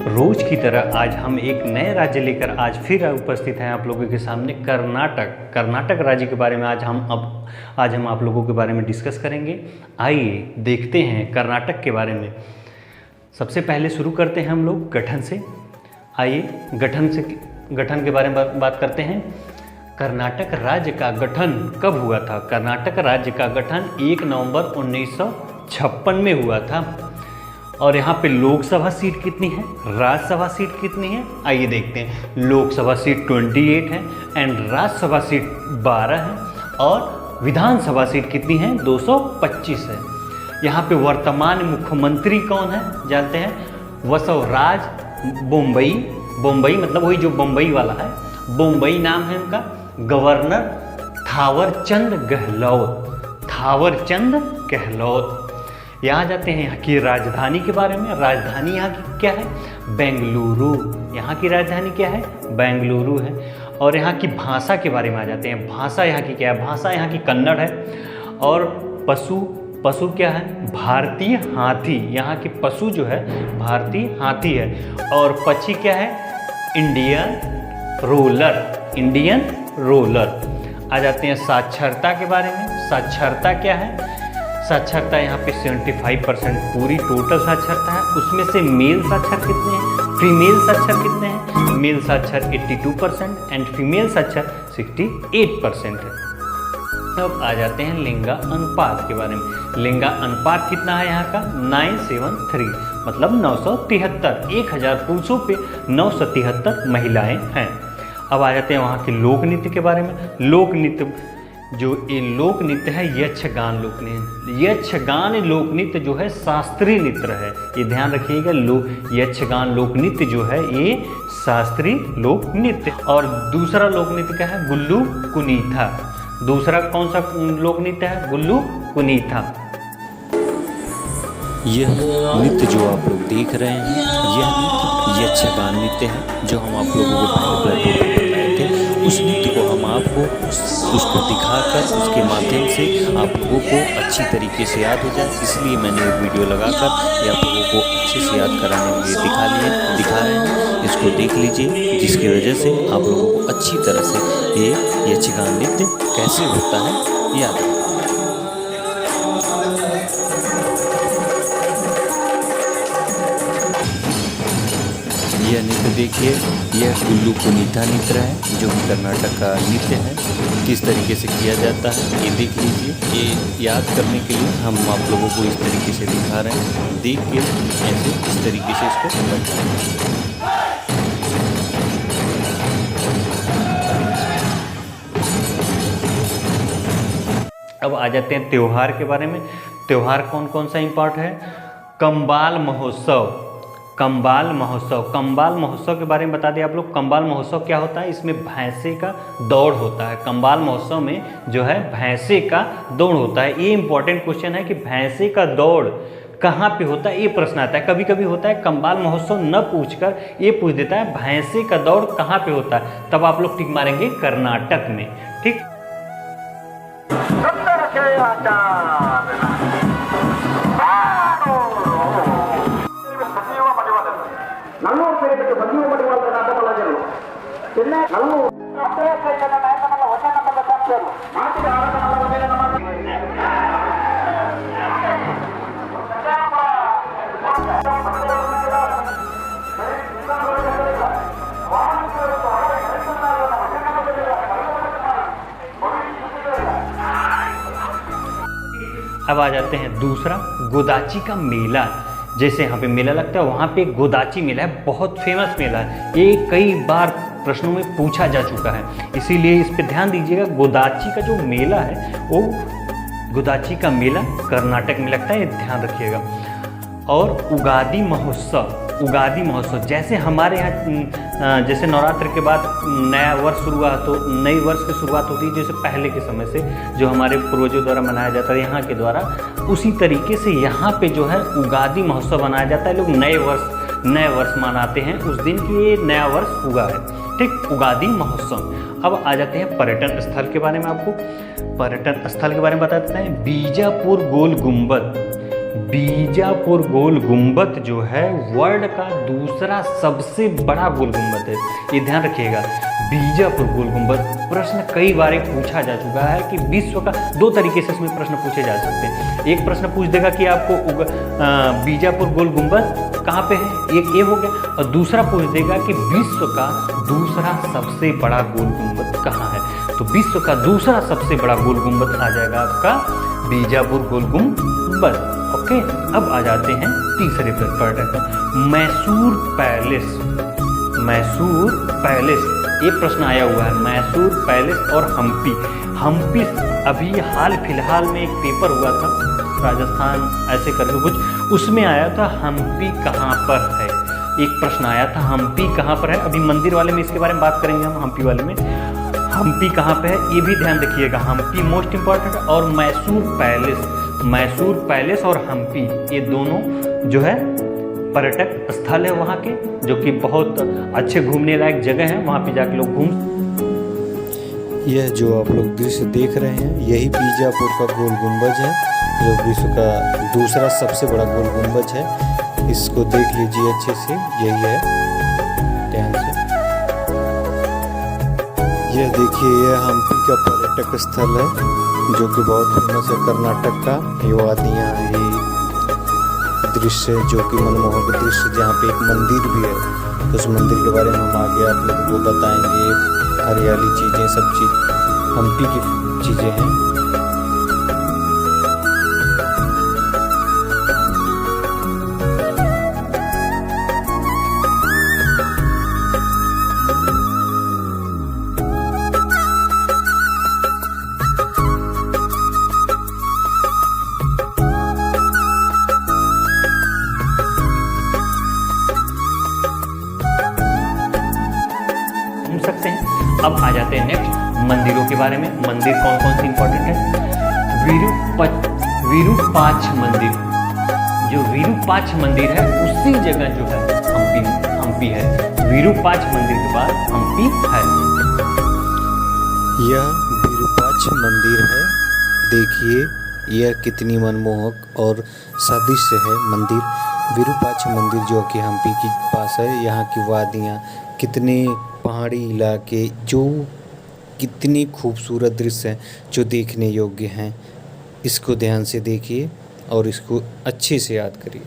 रोज की तरह आज हम एक नए राज्य लेकर आज फिर उपस्थित हैं आप लोगों के सामने। कर्नाटक राज्य के बारे में आज हम आप लोगों के बारे में डिस्कस करेंगे। आइए देखते हैं कर्नाटक के बारे में। सबसे पहले शुरू करते हैं हम लोग गठन से। आइए गठन के बारे में बात करते हैं। कर्नाटक राज्य का गठन कब हुआ था? कर्नाटक राज्य का गठन 1 नवंबर 1956 में हुआ था। और यहाँ पे लोकसभा सीट कितनी है, राज्यसभा सीट कितनी है, आइए देखते हैं। लोकसभा सीट 28 है एंड राज्यसभा सीट 12 है और विधानसभा सीट कितनी है, 225 है। यहाँ पे वर्तमान मुख्यमंत्री कौन है जानते हैं? बसवराज बोम्मई मतलब वही जो बम्बई वाला है, बोम्मई नाम है उनका। गवर्नर थावरचंद गहलोत। यहाँ जाते हैं यहाँ की राजधानी के बारे में। राजधानी यहाँ की क्या है? बेंगलुरु। यहाँ की राजधानी क्या है? बेंगलुरु है। और यहाँ की भाषा के बारे में आ जाते हैं। भाषा यहाँ की क्या है? भाषा यहाँ की कन्नड़ है। और पशु क्या है? भारतीय हाथी। यहाँ की पशु जो है भारतीय हाथी है। और पक्षी क्या है? Indian roller. आ जाते हैं साक्षरता के बारे में। साक्षरता क्या है? साक्षरता यहाँ पे 75% पूरी टोटल साक्षरता है। उसमें से मेल साक्षर कितने हैं, फीमेल साक्षर कितने हैं? मेल साक्षर 82% एंड फीमेल साक्षर 68% है। अब आ जाते हैं लिंगा अनुपात के बारे में। लिंगा अनुपात कितना है यहाँ का? 973 मतलब 973। 1000 पुरुषों पे 973 महिलाएं हैं। अब आ जाते हैं वहाँ के लोक नृत्य के बारे में। लोक नृत्य जो ये लोक नृत्य है यक्षगान लोक नृत्य। यक्षगान लोक नृत्य जो है शास्त्रीय नृत्य है, ये ध्यान रखिएगा। यक्षगान लोक नृत्य जो है ये शास्त्रीय लोक नृत्य। और दूसरा लोक नृत्य क्या है? गुल्लू कुनीथा। दूसरा कौन सा लोक नृत्य है? गुल्लू कुनीथा। यह नृत्य जो आप लोग देख रहे हैं यह नृत्य यक्षगान नृत्य है, जो हम आप लोगों को बताए थे। उस नृत्य को हम आपको उसको दिखाकर उसके माध्यम से आप लोगों को अच्छी तरीके से याद हो जाए, इसलिए मैंने एक वीडियो लगाकर ये आप लोगों को अच्छे से याद कराने के लिए दिखा रहे हैं। इसको देख लीजिए, जिसकी वजह से आप लोगों को अच्छी तरह से ये यक्षगान नृत्य कैसे होता है याद। यह नृत्य देखिए, यह गुल्लू कुनीथा नृत्य है, जो कि कर्नाटक का नृत्य है। किस तरीके से किया जाता है ये देख लीजिए। ये याद करने के लिए हम आप लोगों को इस तरीके से दिखा रहे हैं। देख के ऐसे इस तरीके से इसको समझ। अब आ जाते हैं त्योहार के बारे में। त्योहार कौन कौन सा इम्पॉर्ट है? कंबाल महोत्सव के बारे में बता दें आप लोग। कंबाल महोत्सव क्या होता है? इसमें भैंसे का दौड़ होता है। कंबाल महोत्सव में जो है भैंसे का दौड़ होता है। ये इंपॉर्टेंट क्वेश्चन है कि भैंसे का दौड़ कहाँ पे होता है, ये प्रश्न आता है। कभी कभी होता है कंबाल महोत्सव न पूछकर ये पूछ देता है भैंसे का दौड़ कहाँ पे होता है, तब आप लोग टिक मारेंगे कर्नाटक में। ठीक। अब आ जाते हैं दूसरा, गोदाची का मेला। जैसे यहाँ पे मेला लगता है, वहाँ पे गोदाची मेला है, बहुत फेमस मेला है। ये कई बार प्रश्नों में पूछा जा चुका है, इसीलिए इस पे ध्यान दीजिएगा। गोदाची का जो मेला है वो गोदाची का मेला कर्नाटक में लगता है, ये ध्यान रखिएगा। और उगादी महोत्सव जैसे हमारे यहाँ जैसे नवरात्र के बाद नया वर्ष शुरू हुआ तो नई वर्ष की शुरुआत होती है, जैसे पहले के समय से जो हमारे पूर्वजों द्वारा मनाया जाता है यहाँ के द्वारा, उसी तरीके से यहाँ पे जो है उगादी महोत्सव मनाया जाता है। लोग नए वर्ष मनाते हैं उस दिन की, ये नया वर्ष हुआ है। ठीक, उगादी महोत्सव। अब आ जाते हैं पर्यटन स्थल के बारे में। आपको पर्यटन स्थल के बारे में बता देते हैं। बीजापुर गोल गुंबद बीजापुर गोल गुंबद जो है वर्ल्ड का दूसरा सबसे बड़ा गोल गुंबद है। ये ध्यान रखिएगा, बीजापुर गोल गुंबद। प्रश्न कई बार पूछा जा चुका है कि विश्व का, दो तरीके से इसमें प्रश्न पूछे जा सकते हैं। एक प्रश्न पूछ देगा कि आपको बीजापुर गोल गुंबद कहाँ पे है, एक ये हो गया, और दूसरा पूछ देगा कि विश्व का दूसरा सबसे बड़ा गोल गुंबद कहाँ है। तो विश्व का दूसरा सबसे बड़ा गोल गुंबद आ जाएगा आपका बीजापुर गोल गुंबद। ओके, अब आ जाते हैं तीसरे पर्यटक, मैसूर पैलेस। मैसूर पैलेस, ये प्रश्न आया हुआ है, मैसूर पैलेस और हम्पी। हम्पी अभी हाल फिलहाल में एक पेपर हुआ था, राजस्थान ऐसे करके कुछ, उसमें आया था हम्पी कहाँ पर है। एक प्रश्न आया था हम्पी कहाँ पर है। अभी मंदिर वाले में इसके बारे में बात करेंगे हम, हम्पी वाले में हम्पी कहाँ पे है ये भी ध्यान रखिएगा। हम्पी मोस्ट इंपॉर्टेंट, और मैसूर पैलेस, मैसूर पैलेस और हम्पी ये दोनों जो है पर्यटक स्थल है वहाँ के, जो कि बहुत अच्छे घूमने लायक जगह है, वहाँ पे जाके लोग घूम। यह जो आप लोग दृश्य देख रहे हैं यही बीजापुर का गोल गुंबज है, जो विश्व का दूसरा सबसे बड़ा गोल गुंबज है। इसको देख लीजिए अच्छे से, यही है, ध्यान से। यह देखिए, यह हम्पी का पर्यटक स्थल है जो कि बहुत फेमस है कर्नाटक का। ये वादियाँ, ये दृश्य जो कि मनमोहक दृश्य, जहाँ पे एक मंदिर भी है। उस मंदिर के बारे में हम आगे आप लोगों को बताएंगे। हरियाली चीज़ें, सब चीज़ हम्पी की चीज़ें हैं। सकते हैं। अब आ जाते हैं नेक्स्ट मंदिरों के बारे में। मंदिर कौन कौन से इंपॉर्टेंट है? विरूपाक्ष मंदिर, जो विरूपाक्ष मंदिर है उसी जगह जो है हम्पी है। विरूपाक्ष मंदिर के बाद हम्पी है। यह विरूपाक्ष मंदिर है, देखिए यह कितनी मनमोहक और सदृश्य है मंदिर। विरूपाक्ष मंदिर जो कि हम्पी के पास है। यहाँ की वादियाँ, कितने पहाड़ी इलाके, जो कितनी खूबसूरत दृश्य हैं जो देखने योग्य हैं। इसको ध्यान से देखिए और इसको अच्छे से याद करिए।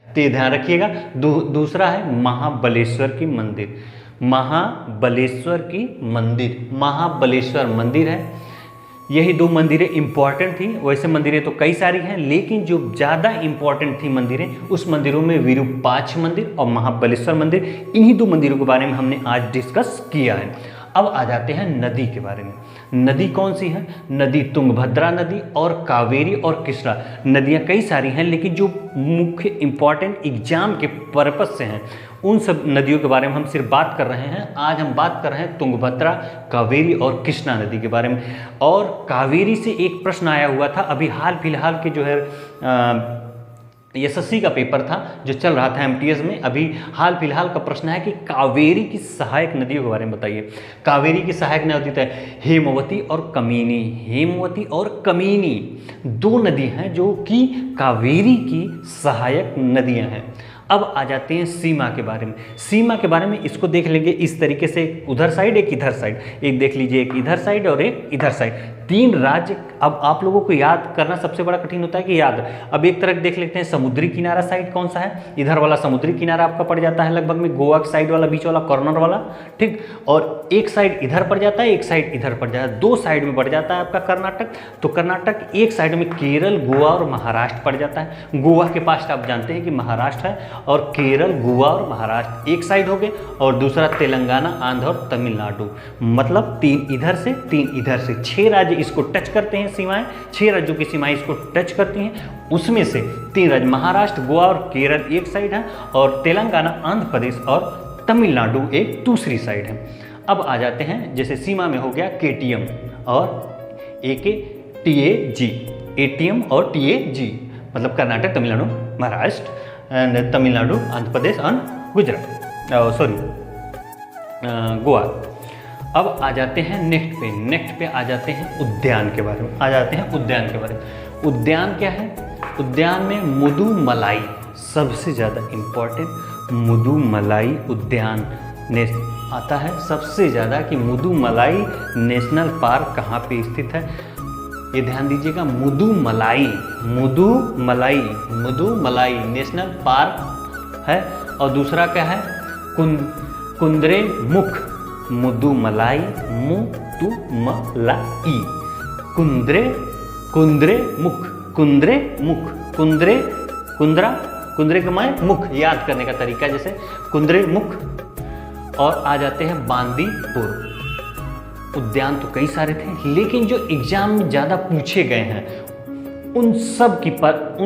तो ध्यान रखिएगा। दूसरा है महाबलेश्वर की मंदिर। महाबलेश्वर की मंदिर, महाबलेश्वर मंदिर है। यही दो मंदिरें इंपॉर्टेंट थी। वैसे मंदिरें तो कई सारी हैं, लेकिन जो ज़्यादा इंपॉर्टेंट थी मंदिरें, उस मंदिरों में विरूपाक्ष मंदिर और महाबलेश्वर मंदिर, इन्हीं दो मंदिरों के बारे में हमने आज डिस्कस किया है। अब आ जाते हैं नदी के बारे में। नदी कौन सी है? नदी तुंगभद्रा नदी और कावेरी और कृष्णा। नदियाँ कई सारी हैं, लेकिन जो मुख्य इंपॉर्टेंट एग्जाम के पर्पस से हैं, उन सब नदियों के बारे में हम सिर्फ बात कर रहे हैं। आज हम बात कर रहे हैं तुंगभद्रा, कावेरी और कृष्णा नदी के बारे में। और कावेरी से एक प्रश्न आया हुआ था अभी हाल फिलहाल के जो है एसएससी का पेपर था जो चल रहा था एमटीएस में। अभी हाल फिलहाल का प्रश्न है कि कावेरी की सहायक नदियों के बारे में बताइए। कावेरी की सहायक नदी है हेमवती और कमिनी। हेमवती और कमिनी दो नदी हैं जो कि कावेरी की सहायक नदियां हैं। अब आ जाते हैं सीमा के बारे में। सीमा के बारे में इसको देख लेंगे इस तरीके से, उधर साइड एक इधर साइड, एक देख लीजिए, एक इधर साइड और एक इधर साइड, तीन राज्य। अब आप लोगों को याद करना सबसे बड़ा कठिन होता है कि याद। अब एक तरफ देख लेते हैं समुद्री किनारा साइड कौन सा है। इधर वाला समुद्री किनारा आपका पड़ जाता है लगभग में गोवा की साइड वाला, बीच वाला कॉर्नर वाला, ठीक। और एक साइड इधर पड़ जाता है, एक साइड इधर पड़ जाता है, दो साइड में पड़ जाता है आपका कर्नाटक। तो कर्नाटक एक साइड में केरल, गोवा और महाराष्ट्र पड़ जाता है। गोवा के पास आप जानते हैं कि महाराष्ट्र है, और केरल, गोवा और महाराष्ट्र एक साइड हो गए, और दूसरा तेलंगाना, आंध्र और तमिलनाडु। मतलब तीन इधर से तीन इधर से, 6 राज्य इसको टच करते हैं सीमाएं। 6 राज्यों की सीमाएं इसको टच करती हैं। उसमें से 3 राज्य महाराष्ट्र, गोवा और केरल एक साइड है, और तेलंगाना, आंध्र प्रदेश और तमिलनाडु एक दूसरी साइड है। अब आ जाते हैं, जैसे सीमा में हो गया केटीएम और AKTAG, एटीएम और TAG, मतलब कर्नाटक, तमिलनाडु, महाराष्ट्र, तमिलनाडु, आंध्र प्रदेश और गुजरात, गोवा। अब आ जाते हैं नेक्स्ट पे आ जाते हैं उद्यान के बारे में, उद्यान क्या है? उद्यान में मुदुमलाई सबसे ज़्यादा इम्पोर्टेंट, मुदुमलाई उद्यान ने आता है सबसे ज़्यादा कि मुदुमलाई नेशनल पार्क कहाँ पे स्थित है। ये ध्यान दीजिएगा, मुदुमलाई नेशनल पार्क है। और दूसरा क्या है? कुद्रेमुख, मुदुमलाई कुंद्रे का मैं मुख याद करने का तरीका, जैसे कुद्रेमुख। और आ जाते हैं बांदीपुर। उद्यान तो कई सारे थे, लेकिन जो एग्जाम में ज़्यादा पूछे गए हैं उन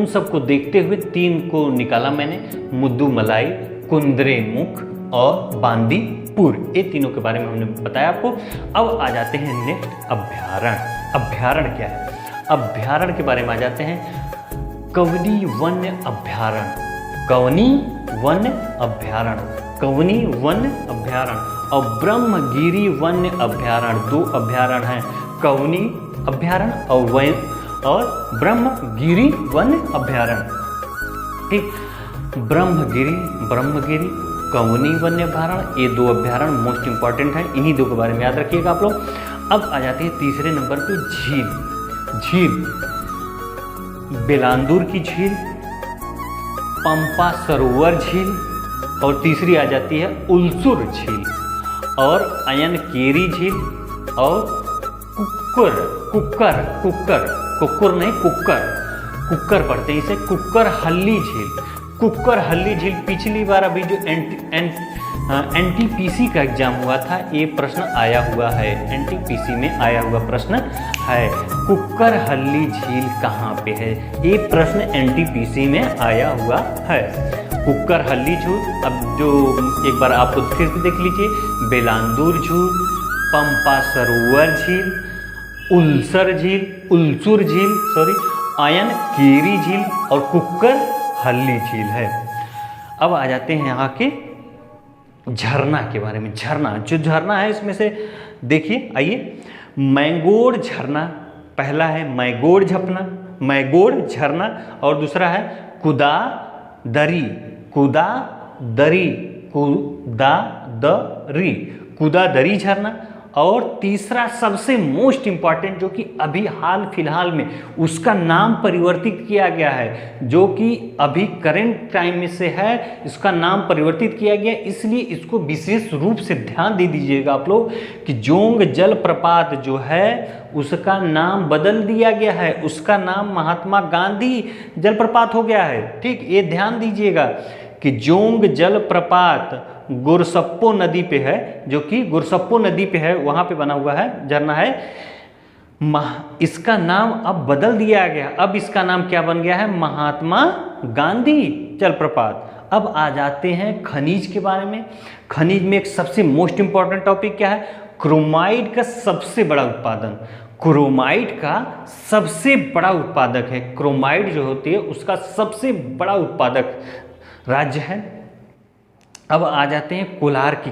सब को देखते हुए 3 को निकाला मैंने, मुदुमलाई, कुद्रेमुख और बांदीपुर। ये तीनों के बारे में हमने बताया आपको। अब आ जाते हैं नेक्स्ट अभ्यारण्य। अभ्यारण्य क्या है? अभ्यारण्य के बारे में आ जाते हैं कवनी वन्य अभ्यारण्य और ब्रह्मगिरी वन्य अभ्यारण्य। 2 अभ्यारण्य हैं, कवनी अभ्यारण्य और ब्रह्मगिरी वन्य अभ्यारण्य। ठीक, ब्रह्मगिरी कवनी वन्य अभ्यारण्य, ये 2 अभ्यारण्य मोस्ट इंपॉर्टेंट हैं, इन्हीं 2 के बारे में याद रखिएगा आप लोग। अब आ जाते हैं तीसरे नंबर पे झील, बेलांदूर की झील, पंपा सरोवर झील, और तीसरी आ जाती है उलसुर झील और अयनकेरी झील और कुक्कर पढ़ते हैं इसे, कुक्कर हल्ली झील। पिछली बार अभी जो एनटीपीसी का एग्जाम हुआ था, ये प्रश्न आया हुआ है, एनटीपीसी में आया हुआ प्रश्न है, कुक्कर हल्ली झील कहाँ पे है? ये प्रश्न एनटीपीसी में आया हुआ है, कुक्कर हल्ली झील। अब जो एक बार आप फिर से देख लीजिए, बेलांदूर झील, पंपा सरोवर झील, उलसुर झील, अयनकेरी झील और कुक्कर हल्ली झील है। अब आ जाते हैं यहाँ के झरना के बारे में। झरना है इसमें से देखिए, आइए, मैंगोर झरना पहला है, मैंगोर झरना और दूसरा है कुदादरी झरना, और तीसरा सबसे मोस्ट इंपॉर्टेंट जो कि अभी हाल फिलहाल में उसका नाम परिवर्तित किया गया है, जो कि अभी करंट टाइम में से है, इसका नाम परिवर्तित किया गया, इसलिए इसको विशेष रूप से ध्यान दे दीजिएगा आप लोग कि जोंग जलप्रपात जो है उसका नाम बदल दिया गया है, उसका नाम महात्मा गांधी जलप्रपात हो गया है। ठीक, ये ध्यान दीजिएगा कि जोंग जलप्रपात गुरसप्पो नदी पे है, जो कि गुरसप्पो नदी पे है, वहाँ पे बना हुआ है, झरना है। इसका नाम अब बदल दिया गया, अब इसका नाम क्या बन गया है? महात्मा गांधी जलप्रपात। अब आ जाते हैं खनिज के बारे में। खनिज में एक सबसे मोस्ट इंपॉर्टेंट टॉपिक क्या है? क्रोमाइड का सबसे बड़ा उत्पादन, क्रोमाइड का सबसे बड़ा उत्पादक है, क्रोमाइड जो होती है उसका सबसे बड़ा उत्पादक राज्य है। अब आ जाते हैं कोलार की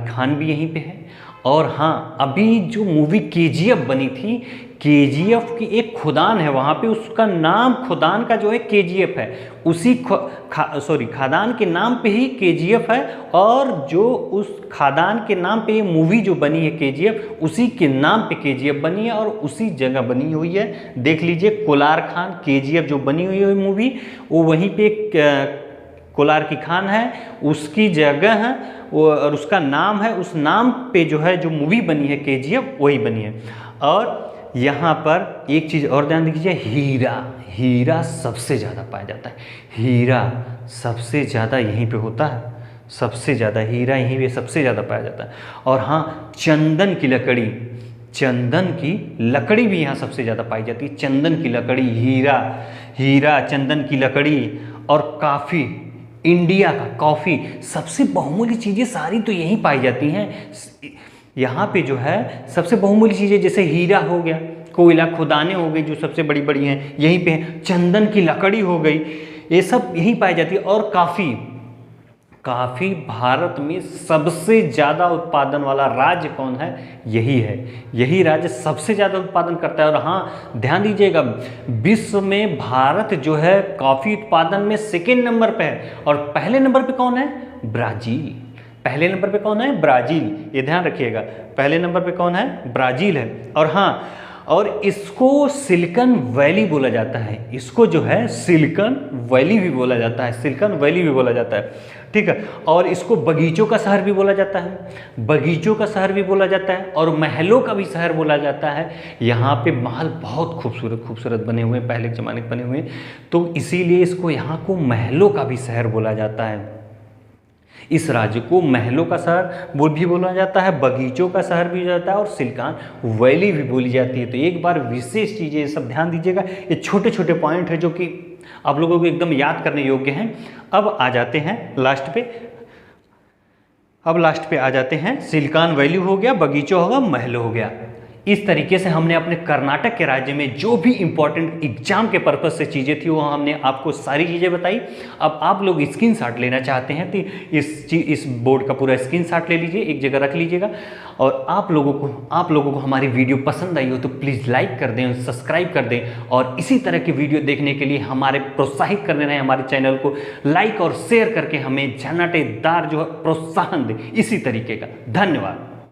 खान भी यहीं पे है। और हाँ, अभी जो मूवी केजीएफ बनी थी, केजीएफ की एक खुदान है वहाँ पे, उसका नाम खुदान का जो है केजीएफ है, उसी खादान के नाम पे ही केजीएफ है, और जो उस खादान के नाम पे ये मूवी जो बनी है केजीएफ, उसी के नाम पे केजीएफ बनी है और उसी जगह बनी हुई है। देख लीजिए, कोलार खान केजीएफ जो बनी हुई है मूवी, वो वहीं पे कोलार की खान है, उसकी जगह है वो, और उसका नाम है, उस नाम पे जो है जो मूवी बनी है केजीएफ वही बनी है। और यहाँ पर एक चीज़ और ध्यान दीजिए, हीरा सबसे ज़्यादा पाया जाता है, हीरा सबसे ज़्यादा यहीं पे होता है, सबसे ज़्यादा हीरा यहीं पे सबसे ज़्यादा पाया जाता है। और हाँ, चंदन की लकड़ी भी यहाँ सबसे ज़्यादा पाई जाती है, चंदन की लकड़ी, हीरा, चंदन की लकड़ी और काफ़ी, इंडिया का कॉफ़ी, सबसे बहुमूल्य चीज़ें सारी तो यहीं पाई जाती हैं। यहाँ पे जो है सबसे बहुमूल्य चीज़ें जैसे हीरा हो गया, कोयला खुदानें हो गई जो सबसे बड़ी बड़ी हैं यहीं पे हैं, चंदन की लकड़ी हो गई, ये सब यहीं पाई जाती है। और काफ़ी भारत में सबसे ज़्यादा उत्पादन वाला राज्य कौन है? यही है, यही राज्य सबसे ज़्यादा उत्पादन करता है। और हाँ, ध्यान दीजिएगा, विश्व में भारत जो है कॉफ़ी उत्पादन में सेकेंड नंबर पे है और पहले नंबर पे कौन है? ब्राज़ील। पहले नंबर पे कौन है? ब्राज़ील। ये ध्यान रखिएगा, पहले नंबर पे कौन है? ब्राज़ील है। और हाँ, और इसको सिलिकॉन वैली बोला जाता है, इसको जो है सिलिकॉन वैली भी बोला जाता है, सिलिकॉन वैली भी बोला जाता है, ठीक है। और इसको बगीचों का शहर भी बोला जाता है, बगीचों का शहर भी बोला जाता है और महलों का भी शहर बोला जाता है। यहाँ पे महल बहुत खूबसूरत खूबसूरत बने हुए हैं, पहले के ज़माने के बने हुए हैं, तो इसीलिए इसको यहाँ को महलों का भी शहर बोला जाता है। इस राज्य को महलों का शहर भी बोला जाता है, बगीचों का शहर भी जाता है और सिलिकॉन वैली भी बोली जाती है। तो एक बार विशेष चीज़ें ये सब ध्यान दीजिएगा, ये छोटे छोटे पॉइंट है जो कि आप लोगों को एकदम याद करने योग्य हैं। अब आ जाते हैं लास्ट पे, अब लास्ट पे आ जाते हैं, सिलिकॉन वैली हो गया, बगीचों हो गया, महल हो गया। इस तरीके से हमने अपने कर्नाटक के राज्य में जो भी इंपॉर्टेंट एग्जाम के पर्पज से चीज़ें थी वो हमने आपको सारी चीज़ें बताई। अब आप लोग स्क्रीनशॉट लेना चाहते हैं तो इस बोर्ड का पूरा स्क्रीनशॉट ले लीजिए, एक जगह रख लीजिएगा। और आप लोगों को हमारी वीडियो पसंद आई हो तो प्लीज़ लाइक कर दें, सब्सक्राइब कर दें और इसी तरह की वीडियो देखने के लिए हमारे प्रोत्साहित करने रहें, हमारे चैनल को लाइक और शेयर करके हमें झनाटेदार जो है प्रोत्साहन दें इसी तरीके का। धन्यवाद।